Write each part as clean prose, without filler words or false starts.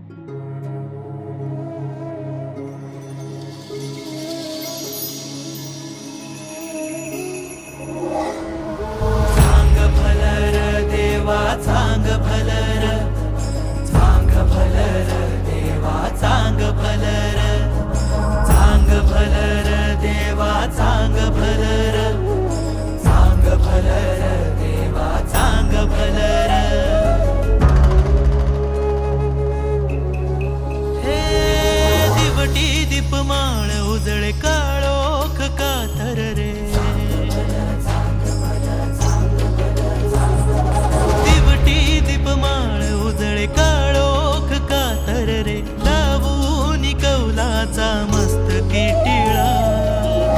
चांग भलर देवा चांग भलर, चांग भलर देवा चांग भलर, चांग भलर देवा चांग भलर, चांग भलर देवा चांग भलर. हे दिवटी दीपमाळ उजळे काळोख कातर रे, दिवटी दीपमाळ उजळे काळोख कातर रे, लावून कौलाचा मस्तकी टिळा,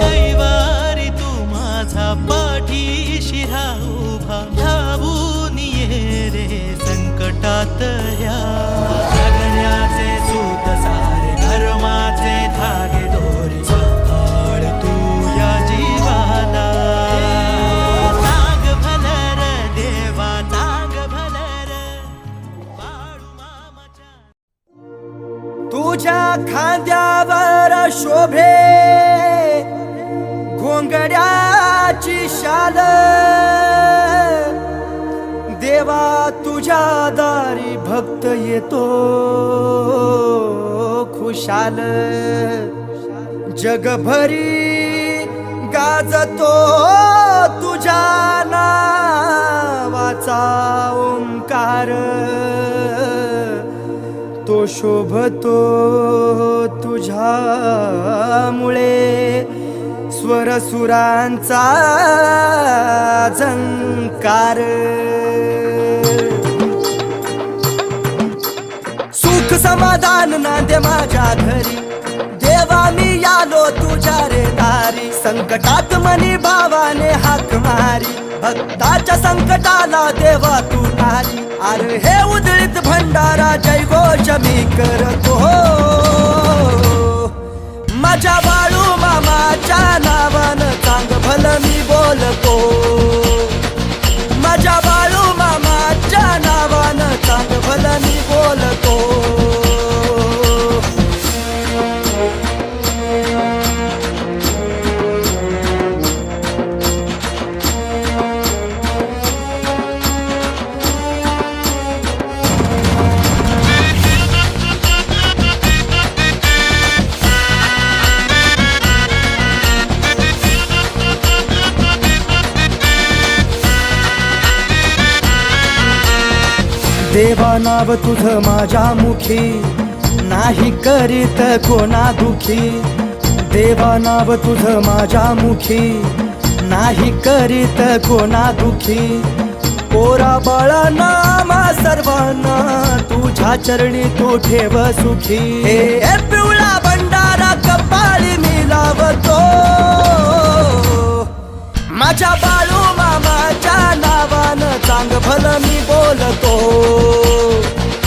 कैवारी तू माझा पाठीशी उभा, धावून ये रे संकटात ह्या, जगण्याचे सूत सारे धर्माचे धागे दोरी, सकाळ तू या जीवाला. चांग भलर देवा चांग भलर, बाळू मामाच्या. तुझ्या खांद्यावर शोभे घोंगड्याची शाल, देवा तुझ्या दारी भक्त येतो खुशाल, जगभरी गाजतो तुझ्या नावाचा ओंकार, तो शोभतो तुझ्यामुळे स्वरसुरांचा झंकार. सुख समाधान नांदे माझ्या घरी, देवा मी आलो तुझ्या रे दारी, संकटात मनी भावाने हाक मारी, भक्ताच्या संकटाला देवा तू नारी. अरे हे उदळीत भंडारा जयघोष मी करतो, माझ्या बाळू मामाच्या नावानं चांग भलं मी बोलतो, माझ्या बाळू मामाच्या नावानं चांग भलं मी बोलतो. देवा नाव तुझं माझ्या मुखी, नाही करीत कोणा दुखी, देवा नाव तुझं माझ्या मुखी, नाही करीत कोणा दुखी. पोरा बाळा नामा सर्वांना तुझ्या चरणी तू ठेव सुखी, हे पिवळा भंडारा कपाळी मी लावतो, माझ्या बाळू मामाच्या नावानं चांग भलं मी बोलतो.